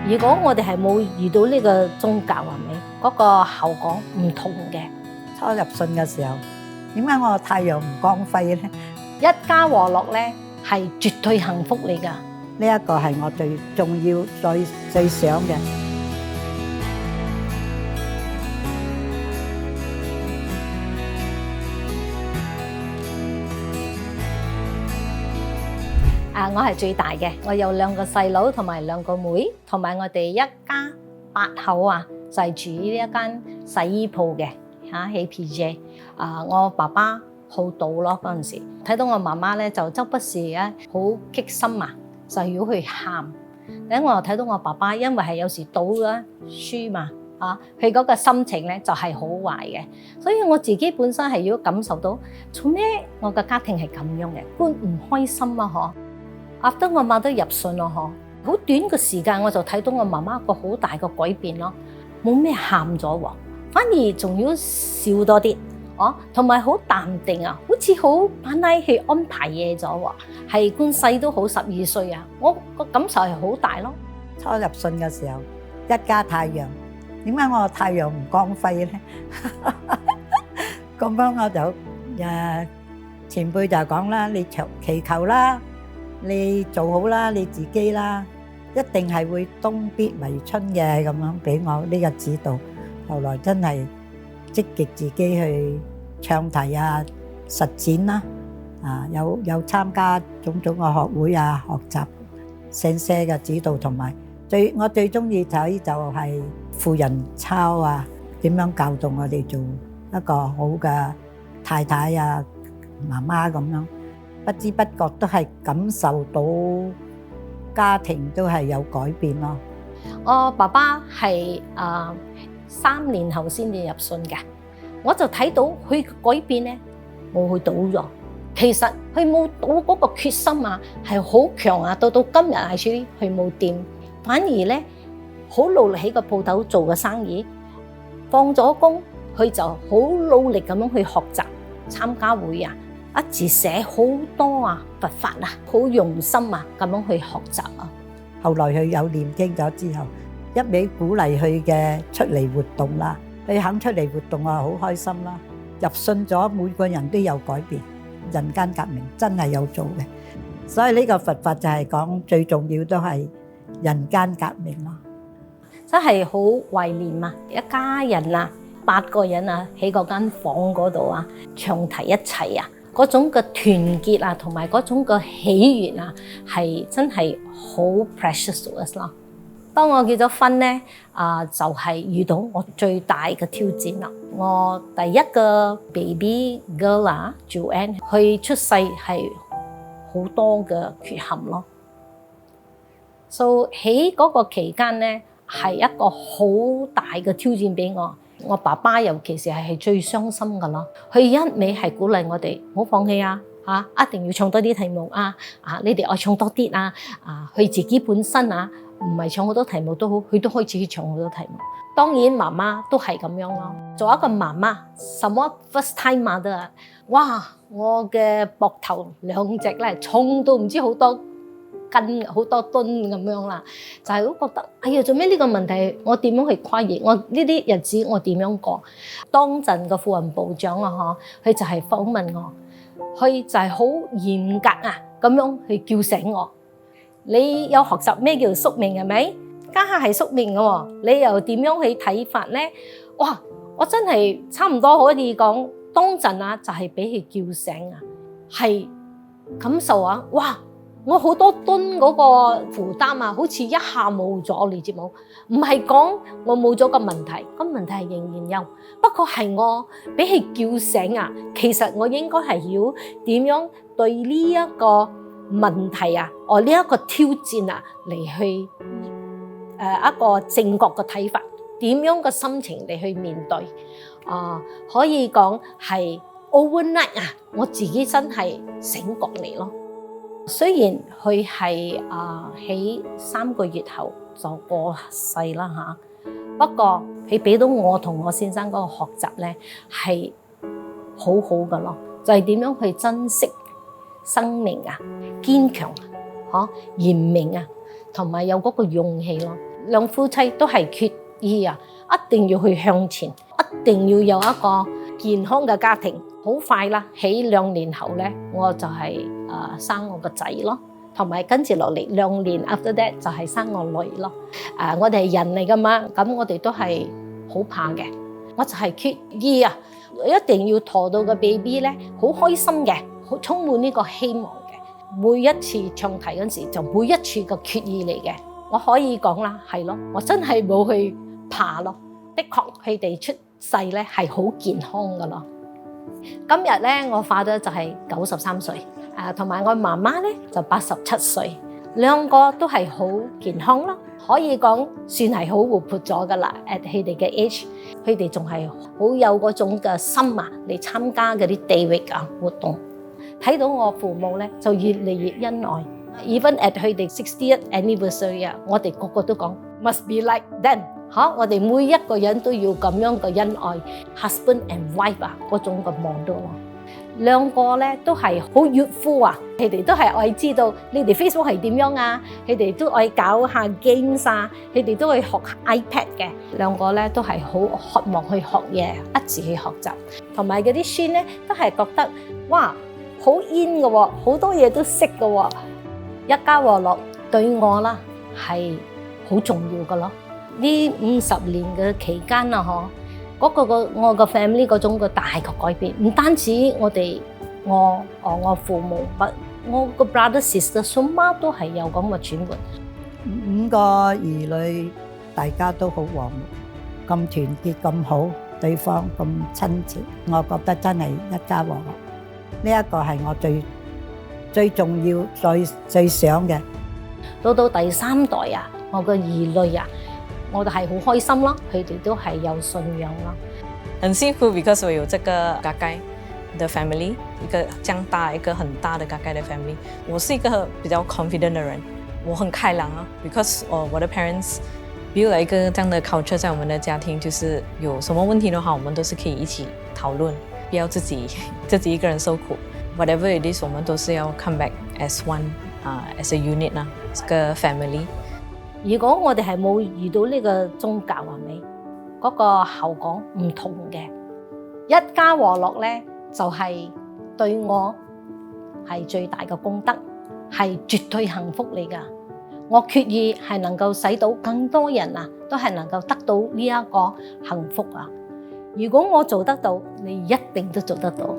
如果我哋係冇遇到呢個宗教，係咪嗰個後果唔同嘅？初入信嘅時候，點解我太陽唔光輝咧？一家和樂咧係絕對幸福嚟㗎。呢一個係我最重要、最想嘅。我係最大嘅，我有2個細佬同埋2個妹，同埋我哋一家8口啊，就係住呢一間洗衣鋪嘅喺 PJ。我爸爸好賭咯，嗰陣時睇到我媽媽咧就周不時咧好激心啊，就要去喊。等我又睇到我爸爸，因為係有時賭啦輸嘛，佢嗰個心情咧就係好壞嘅。所以我自己本身係要感受到，做咩我嘅家庭係咁樣嘅，會唔開心啊？嗬！after 我媽都入信咯，好短嘅時間我就睇到我媽媽一個好大嘅改變咯，冇咩喊咗喎，反而仲要笑多啲，同埋好淡定啊，好似好把拉去安排嘢咗喎，係官細都好12歲啊，我個感受係好大咯。初入信嘅時候，一家太陽，點解我太陽唔光輝咧？咁樣我就前輩就講啦，你祈求啦。你做好啦，你自己啦，一定係會冬必為春嘅，咁樣俾我呢個指導。後來真係積極自己去唱題啊、實踐啦，有參加種種嘅學會啊，學習先生嘅指導，同埋我最中意睇就係婦人操啊，點樣教導我哋做一個好嘅太太啊、媽媽咁樣。不知不覺都係感受到家庭都係有改變咯。我爸爸係3年後先至入信嘅，我就睇到佢改變咧，冇去賭咗。其實佢冇賭嗰個決心啊，係好強啊。到今日係處於佢冇掂，反而咧好努力喺個鋪頭做嘅生意。放咗工，佢就好努力咁樣去學習、參加會啊。一字寫好多啊，佛法啊，好用心啊，咁樣去學習啊。後來佢有念經咗之後，一味鼓勵佢嘅出嚟活動啦，佢肯出嚟活動啊，好開心啦。入信咗，每個人都有改變，人間革命真係有做嘅。所以呢個佛法就係講最重要都係人間革命咯。真係好懷念啊！一家人啊，8個人啊，喺嗰間房嗰度啊，唱題一齊啊。嗰種嘅團結啊，同埋嗰種嘅喜悅啊，係真係好 precious 咯。當我結咗婚咧，就係遇到我最大嘅挑戰啦。我第一個 baby girl 啊，Joanne，佢出世係好多嘅缺陷咯。So 喺嗰個期間咧，係一個好大嘅挑戰俾我。我爸爸尤其是係最傷心噶咯，佢一味係鼓勵我哋唔好放棄啊，一定要唱多啲題目啊，你哋愛唱多啲啊，佢自己本身啊唔係唱好多題目都好，佢都開始去唱好多題目。當然媽媽都係咁樣咯，做一個媽媽，什麼 first time mother 啊，哇！我嘅膊頭2隻咧重到唔知好多斤好多噸咁樣啦，就係都覺得哎呀，做咩呢個問題我點樣去跨越？我呢啲日子我點樣過？當陣個婦人部長啊，佢就係訪問我，佢就係好嚴格啊咁樣去叫醒我。你有學習咩叫宿命係咪？家下係宿命嘅喎，你又點樣去睇法咧？哇！我真係差唔多可以講，當陣啊就係俾佢叫醒啊，係感受啊，哇！我好多噸嗰個負擔啊，好似一下冇咗，你知冇？唔係講我冇咗個問題，個問題係仍然有，不過係我俾佢叫醒啊。其實我應該係要點樣對呢一個問題啊，我呢一個挑戰啊嚟去一個正確嘅睇法，點樣嘅心情嚟去面對可以講係 overnight 啊，我自己真係醒覺嚟咯。雖然佢係喺3個月後就過世啦嚇，不過佢俾到我同我先生嗰個學習咧係好好嘅咯，就係點樣去珍惜生命啊，堅強嚴明啊，同埋有嗰個勇氣咯。兩夫妻都係決意啊，一定要去向前，一定要有一個健康嘅家庭。好快啦，喺2年後咧，我就係生我個仔咯，同埋跟住落嚟2年 after that 就係生我女咯。我哋係人嚟噶嘛，咁我哋都係好怕嘅。我就係決意啊，一定要陀到個 BB 咧，好開心嘅，好充滿呢個希望嘅。每一次唱題嗰時，就每一次個決意嚟嘅。我可以講啦，係咯，我真係冇去怕咯。的確，佢哋出世咧係好健康噶咯。今日咧，我化咗就係93歲，同埋我媽媽咧就87歲，兩個都係好健康咯。可以講算係好活潑咗噶啦。at 佢哋嘅 age， 佢哋仲係好有嗰種嘅心啊，嚟參加嗰啲地域啊活動。睇到我父母咧就越嚟越恩愛。Even at 佢哋60th anniversary 啊，我哋個個都講 must be like then。我哋每一個人都要咁樣嘅恩愛 ，husband and wife 啊嗰種嘅望到咯。兩個咧都係好 youthful 啊，佢哋都係愛知道你哋 Facebook 係點樣啊，佢哋都愛搞下 games 啊，佢哋都會學 iPad 嘅。兩個咧都係好渴望去學嘢，一直去學習，同埋嗰啲孫咧都係覺得哇好 in 嘅喎，好多嘢都識嘅喎。一家和樂對我啦係好重要嘅咯。呢50年嘅期間啊，我個 family 嗰種嘅大嘅改變，唔單止我父母，我個 brother sister 孫媽都係有咁嘅轉換。5個兒女大家都好和睦，咁團結咁好，對方咁親切，我覺得真係一家和樂。呢一個係我最重要、最想嘅。到第3代啊，我個兒女啊，我哋係好開心咯，佢哋都係有信仰咯。很幸福 because 我有這個嘎嘎的 family， 一個這樣大一個很大的嘎嘎的 family。我是一個比較 confident 的人，我很開朗啊 ，because 我的 parents build 了一個這樣的 culture 在我們的家庭，就是有什麼問題的話，我們都是可以一起討論，不要自己一個人受苦。Whatever it is，我們都是要 come back as one，as a unit 啦，這個 family。如果我哋係冇遇到呢個宗教係咪？嗰個後果唔同嘅。一家和樂咧，就係對我係最大嘅功德，係絕對幸福嚟㗎。我決意係能夠使到更多人啊，都係能夠得到呢一個幸福啊！如果我做得到，你一定都做得到。